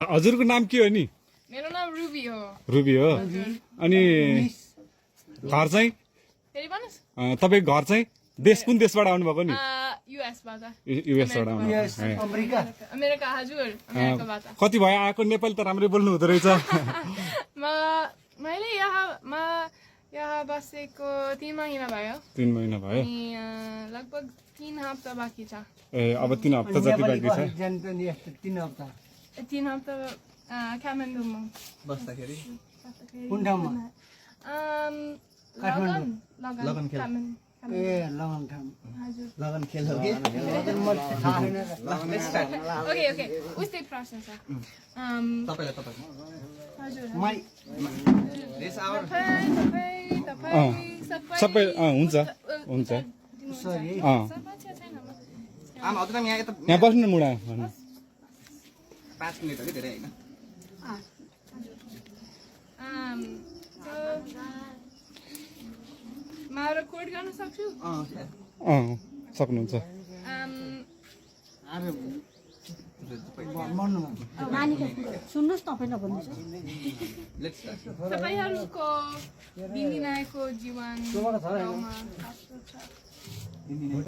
हजुरको नाम के हो नि? मेरो नाम रुबी हो। रुबी हो। अनि घर चाहिँ तपाईको घर चाहिँ देश कुन देशबाट आउनुभएको नि? युएसबाट। युएसबाट आउनुभएको। अमेरिका हजुर, अमेरिकाबाट। कति भयो आएको? नेपाली त राम्रै बोल्नु हुँदो रहेछ। मैले यहाँ बसेको 3 महिना भयो। 3 महिना भयो। अनि लगभग 3 हप्ता बाँकी छ। ए अब 3 हप्ता जति बाँकी छ। 3 हप्ता काठमाडौँमा बस्दाखेरि कुन ठाउँमा? लगन खेल हो कि ओके उस्तै प्रश्न छ। सबै हुन्छ हुन्छ। यहाँ बस्नु न मुडा। 5 मिनेट हो कि धेरै हैन। म रेकर्ड गर्न सक्छु? सक्नुहुन्छ। सुन्नुहोस् तपाईँलाई भन्नुहोस् तपाईँहरूको दिनदिनाको जीवन